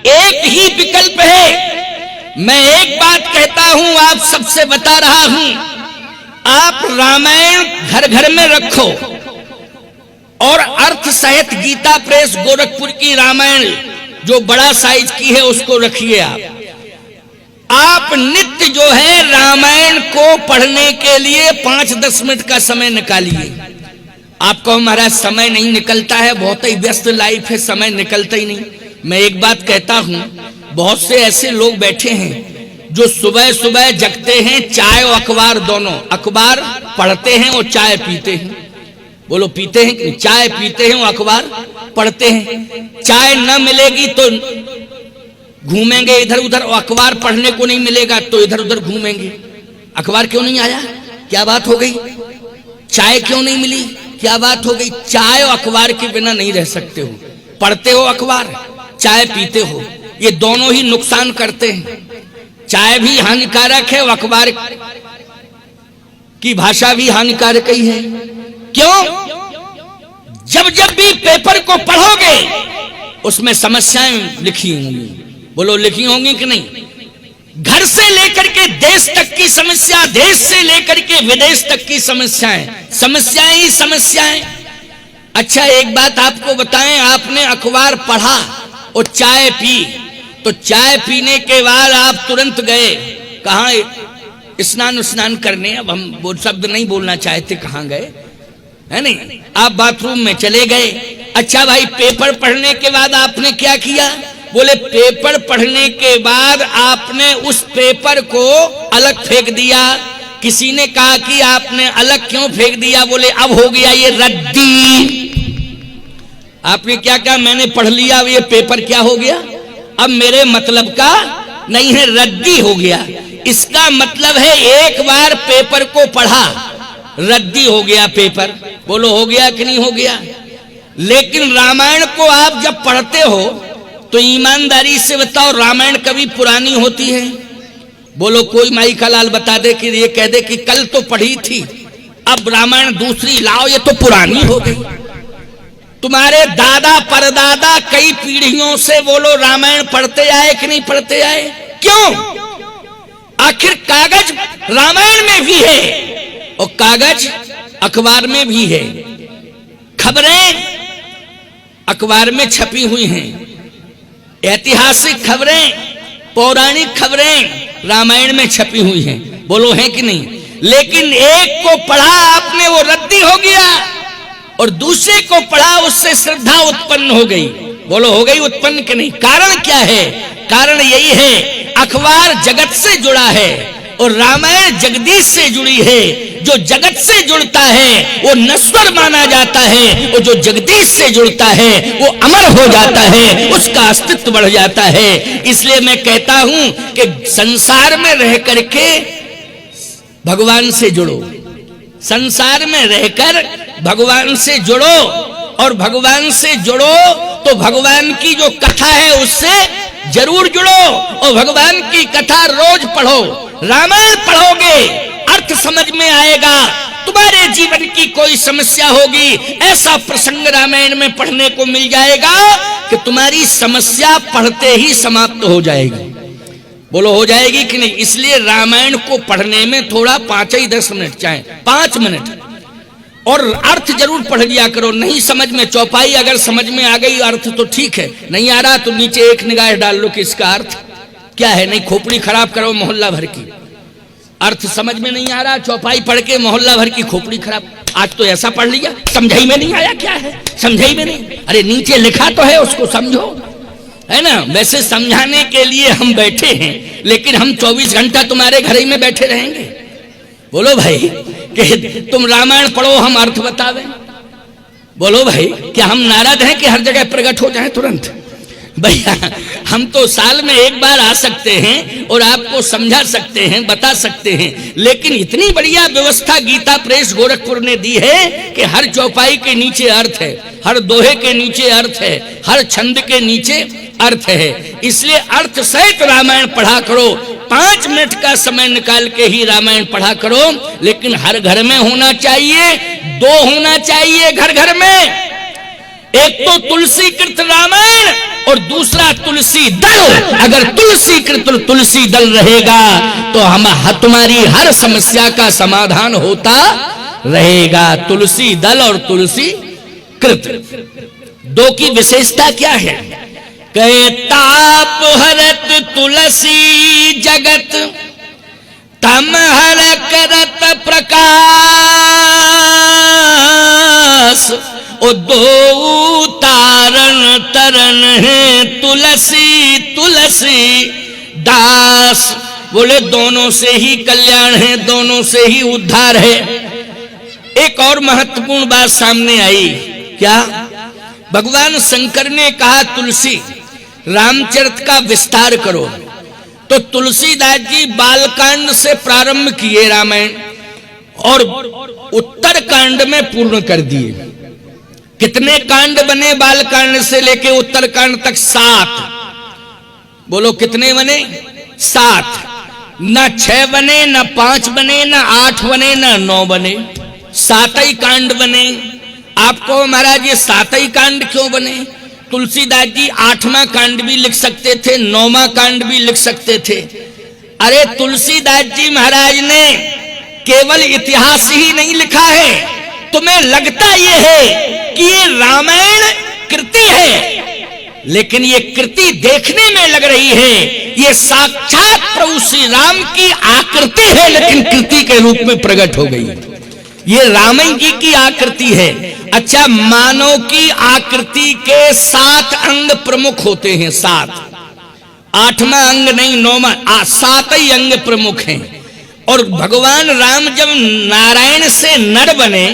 एक ही विकल्प है। मैं एक बात कहता हूं, आप सबसे बता रहा हूं, आप रामायण घर घर में रखो और अर्थ सहित गीता प्रेस गोरखपुर की रामायण जो बड़ा साइज की है उसको रखिए। आप नित्य जो है रामायण को पढ़ने के लिए 5-10 मिनट का समय निकालिए। आपको हमारा समय नहीं निकलता है, बहुत ही व्यस्त लाइफ है, समय निकलता ही नहीं। मैं एक बात कहता हूं, बहुत से ऐसे लोग बैठे हैं जो सुबह सुबह जगते हैं, चाय और अखबार दोनों, अखबार पढ़ते हैं और चाय पीते हैं। बोलो पीते हैं कि चाय पीते हैं और अखबार पढ़ते हैं। चाय न मिलेगी तो घूमेंगे इधर उधर, और अखबार पढ़ने को नहीं मिलेगा तो इधर उधर घूमेंगे। अखबार क्यों नहीं आया, क्या बात हो गई? चाय क्यों नहीं मिली, क्या बात हो गई? चाय और अखबार के बिना नहीं रह सकते हो। पढ़ते हो अखबार, चाय पीते हो, ये दोनों ही नुकसान करते हैं। चाय भी हानिकारक है और अखबार की भाषा भी हानिकारक ही है। क्यों? जब जब भी पेपर को पढ़ोगे उसमें समस्याएं लिखी होंगी। बोलो लिखी होंगी कि नहीं? घर से लेकर के देश तक की समस्या, देश से लेकर के विदेश तक की समस्याएं, समस्याएं ही समस्याएं। अच्छा एक बात आपको बताएं, आपने अखबार पढ़ा और चाय पी, तो चाय पीने के बाद आप तुरंत गए कहां? स्नान करने। अब हम वो शब्द नहीं बोलना चाहते, कहां गए है नहीं, आप बाथरूम में चले गए। अच्छा भाई, पेपर पढ़ने के बाद आपने क्या किया? बोले पेपर पढ़ने के बाद आपने उस पेपर को अलग फेंक दिया। किसी ने कहा कि आपने अलग क्यों फेंक दिया? बोले अब हो गया ये रद्दी। आपने क्या कहा? मैंने पढ़ लिया, ये पेपर क्या हो गया, अब मेरे मतलब का नहीं है, रद्दी हो गया। इसका मतलब है एक बार पेपर को पढ़ा, रद्दी हो गया पेपर। बोलो हो गया कि नहीं हो गया? लेकिन रामायण को आप जब पढ़ते हो तो ईमानदारी से बताओ, रामायण कभी पुरानी होती है? बोलो कोई माई का लाल बता दे कि ये कह दे कि कल तो पढ़ी थी, अब रामायण दूसरी लाओ, ये तो पुरानी हो गई। तुम्हारे दादा परदादा कई पीढ़ियों से बोलो रामायण पढ़ते आए कि नहीं पढ़ते आए? क्यों? आखिर कागज रामायण में भी है और कागज अखबार में भी है। खबरें अखबार में छपी हुई हैं, ऐतिहासिक खबरें, पौराणिक खबरें रामायण में छपी हुई हैं। बोलो है कि नहीं? लेकिन एक को पढ़ा आपने, वो रद्दी हो गया, और दूसरे को पढ़ा, उससे श्रद्धा उत्पन्न हो गई। बोलो हो गई उत्पन्न कि नहीं? कारण क्या है? कारण यही है, अखबार जगत से जुड़ा है और रामायण जगदीश से जुड़ी है। जो जगत से जुड़ता है वो नश्वर माना जाता है, और जो जगदीश से जुड़ता है वो अमर हो जाता है, उसका अस्तित्व बढ़ जाता है। इसलिए मैं कहता हूं कि संसार में रह करके भगवान से जुड़ो, संसार में रहकर भगवान से जुड़ो, और भगवान से जुड़ो तो भगवान की जो कथा है उससे जरूर जुड़ो, और भगवान की कथा रोज पढ़ो। रामायण पढ़ोगे अर्थ समझ में आएगा। तुम्हारे जीवन की कोई समस्या होगी, ऐसा प्रसंग रामायण में पढ़ने को मिल जाएगा कि तुम्हारी समस्या पढ़ते ही समाप्त हो जाएगी। बोलो हो जाएगी कि नहीं? इसलिए रामायण को पढ़ने में थोड़ा 5-10 मिनट, चाहे 5 मिनट, और अर्थ जरूर पढ़ लिया करो। नहीं समझ में, चौपाई अगर समझ में आ गई अर्थ तो ठीक है, नहीं आ रहा तो नीचे एक निगाह डाल लो कि इसका अर्थ क्या है। नहीं खोपड़ी खराब करो मोहल्ला भर की, अर्थ समझ में नहीं आ रहा, चौपाई पढ़ के मोहल्ला भर की खोपड़ी खराब। आज तो ऐसा पढ़ लिया, समझाई में नहीं आया, क्या है समझाई में नहीं? अरे नीचे लिखा तो है, उसको समझो, है ना। वैसे समझाने के लिए हम बैठे हैं, लेकिन हम 24 घंटा तुम्हारे घर ही में बैठे रहेंगे? बोलो भाई कि तुम रामायण पढ़ो, हम अर्थ बतावें? बोलो भाई, क्या हम नाराज हैं कि हर जगह प्रकट हो जाए तुरंत? भैया हम तो साल में एक बार आ सकते हैं और आपको समझा सकते हैं, बता सकते हैं, लेकिन इतनी बढ़िया व्यवस्था गीता प्रेस गोरखपुर ने दी है कि हर चौपाई के नीचे अर्थ है, हर दोहे के नीचे अर्थ है, हर छंद के नीचे अर्थ है। इसलिए अर्थ सहित रामायण पढ़ा करो। 5 मिनट का समय निकाल के ही रामायण पढ़ा करो, लेकिन हर घर में होना चाहिए, 2 होना चाहिए घर घर में। एक तो तुलसी कृत रामायण और दूसरा तुलसी दल। अगर तुलसी कृत तुलसी दल रहेगा तो तुम्हारी हर समस्या का समाधान होता रहेगा। तुलसी दल और तुलसी कृत, दो की विशेषता क्या है? कहे ताप हरत तुलसी जगत, तम हर करत प्रकाश, ओ दो तारण तरन है तुलसी तुलसी दास। बोले दोनों से ही कल्याण है, दोनों से ही उद्धार है। एक और महत्वपूर्ण बात सामने आई, क्या? भगवान शंकर ने कहा तुलसी रामचरित का विस्तार करो, तो तुलसीदास जी बालकांड से प्रारंभ किए रामायण और उत्तर कांड में पूर्ण कर दिए। कितने कांड बने बालकांड से लेके उत्तर कांड तक? 7। बोलो कितने बने? 7। ना 6 बने, ना 5 बने, ना 8 बने, ना 9 बने, 7 ही कांड बने। आपको महाराज ये 7 ही कांड क्यों बने? तुलसीदास जी 8वां कांड भी लिख सकते थे, 9वां कांड भी लिख सकते थे। अरे तुलसीदास जी महाराज ने केवल इतिहास ही नहीं लिखा है। तुम्हें लगता ये है कि ये रामायण कृति है, लेकिन ये कृति देखने में लग रही है, ये साक्षात प्रभु श्री राम की आकृति है, लेकिन कृति के रूप में प्रकट हो गई। ये रामायण जी की आकृति है। अच्छा, मानव की आकृति के 7 अंग प्रमुख होते हैं, 7। 8वां अंग नहीं, 9वां, 7 ही अंग प्रमुख हैं। और भगवान राम जब नारायण से नर बने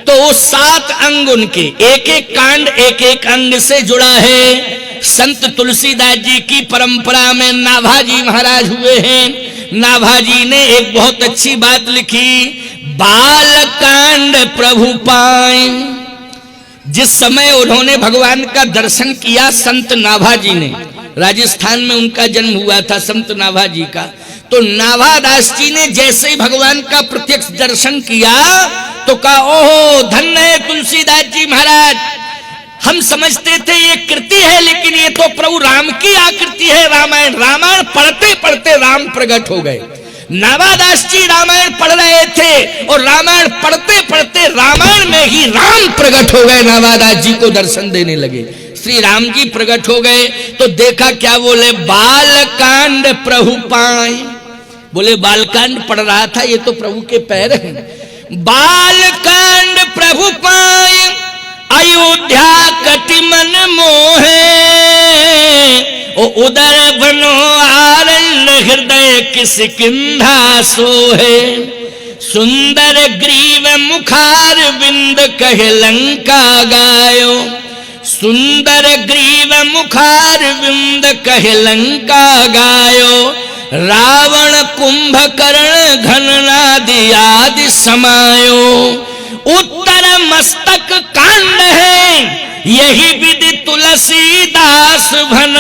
तो वो 7 अंग उनके, एक एक कांड एक एक अंग से जुड़ा है। संत तुलसीदास जी की परंपरा में नाभाजी महाराज हुए हैं। नाभाजी ने एक बहुत अच्छी बात लिखी, बालकांड प्रभु पाए। जिस समय उन्होंने भगवान का दर्शन किया संत नाभाजी ने, राजस्थान में उनका जन्म हुआ था संत नाभाजी का, तो नाभादास जी ने जैसे ही भगवान का प्रत्यक्ष दर्शन किया तो कहा, ओहो धन्य है तुलसीदास जी महाराज, हम समझते थे ये कृति है, लेकिन ये तो प्रभु राम की आकृति है। रामायण रामायण पढ़ते पढ़ते राम प्रकट हो गए। नाभादास जी रामायण पढ़ रहे थे और रामायण पढ़ते पढ़ते रामायण में ही राम प्रकट हो गए। नाभादास जी को दर्शन देने लगे, श्री राम जी प्रकट हो गए। तो देखा क्या? बोले बालकांड प्रभु पाए। बोले बालकांड पढ़ रहा था, ये तो प्रभु के पैर हैं। बालकांड प्रभु पाए, अयोध्या कटि मन मोहे, ओ उदर बनो आरण्य हृदय किसकिंधा सोहे। सुंदर ग्रीव मुखार बिंद कहे लंका गायो, सुंदर ग्रीव मुखार बिंद कहे लंका गायो। रावण कुंभकर्ण घननादि आदि समायो। उत्तर मस्तक कांड है, यही विधि तुलसीदास भन।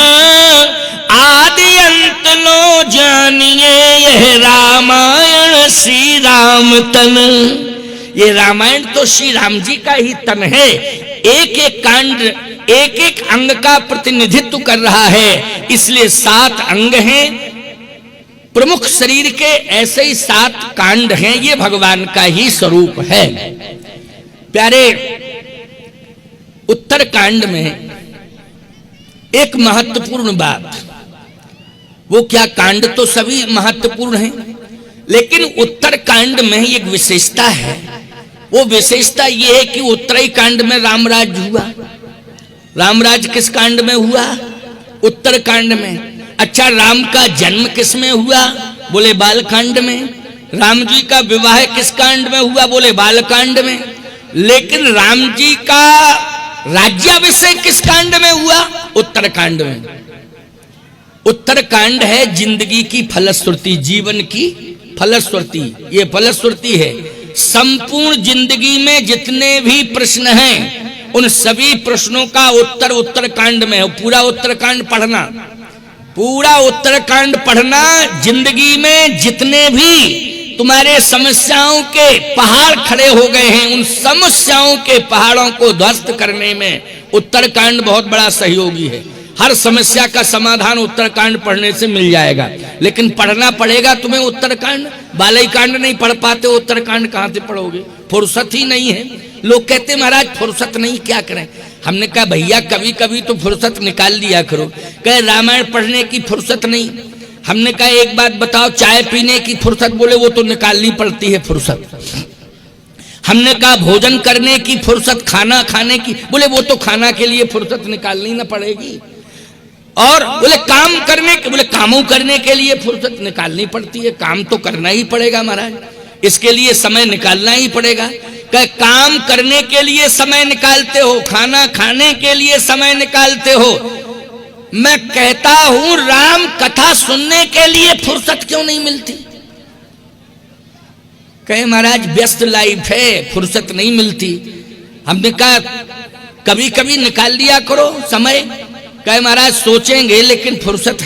आदि अंत लो जानिए, यह रामायण श्री राम तन। ये रामायण तो श्री राम जी का ही तन है। एक एक कांड एक एक अंग का प्रतिनिधित्व कर रहा है, इसलिए 7 अंग हैं प्रमुख शरीर के, ऐसे ही 7 कांड हैं। ये भगवान का ही स्वरूप है। प्यारे, उत्तर कांड में एक महत्वपूर्ण बात, वो क्या? कांड तो सभी महत्वपूर्ण हैं, लेकिन उत्तर कांड में एक विशेषता है। वो विशेषता ये है कि उत्तरी कांड में रामराज हुआ। रामराज किस कांड में हुआ? उत्तर कांड में। अच्छा, राम का जन्म किस में हुआ? बोले बालकांड में। राम जी का विवाह किस कांड में हुआ? बोले बालकांड में। लेकिन राम जी का राज्याभिषेक किस कांड में हुआ? उत्तर कांड में। उत्तर कांड है जिंदगी की फलश्रुति, जीवन की फलश्रुति। ये फलश्रुति है। संपूर्ण जिंदगी में जितने भी प्रश्न हैं, उन सभी प्रश्नों का उत्तर उत्तर कांड में है। पूरा उत्तरकांड पढ़ना, पूरा उत्तरकांड पढ़ना। जिंदगी में जितने भी तुम्हारे समस्याओं के पहाड़ खड़े हो गए हैं, उन समस्याओं के पहाड़ों को ध्वस्त करने में उत्तरकांड बहुत बड़ा सहयोगी है। हर समस्या का समाधान उत्तरकांड पढ़ने से मिल जाएगा। लेकिन पढ़ना पड़ेगा तुम्हें उत्तरकांड, बालई कांड नहीं पढ़ पाते, उत्तरकांड कहां से पढ़ोगे? फुर्सत ही नहीं है। लोग कहते महाराज फुर्सत नहीं, क्या करें? हमने कहा भैया कभी कभी तो फुर्सत निकाल लिया करो। कहे रामायण पढ़ने की फुर्सत नहीं। हमने कहा एक बात बताओ, चाय पीने की फुर्सत? बोले वो तो निकालनी पड़ती है फुर्सत। हमने कहा भोजन करने की फुर्सत, खाना खाने की? बोले वो तो खाना के लिए फुर्सत निकालनी ना पड़ेगी। और बोले काम करने के, बोले कामों करने के लिए फुर्सत निकालनी पड़ती है। काम तो करना ही पड़ेगा महाराज, इसके लिए समय निकालना ही पड़ेगा। कि काम करने के लिए समय निकालते हो, खाना खाने के लिए समय निकालते हो। मैं कहता हूं राम कथा सुनने के लिए फुर्सत क्यों नहीं मिलती? कहे महाराज व्यस्त लाइफ है, फुर्सत नहीं मिलती। हमने कहा कभी कभी निकाल लिया करो समय। कहे महाराज सोचेंगे लेकिन फुर्सत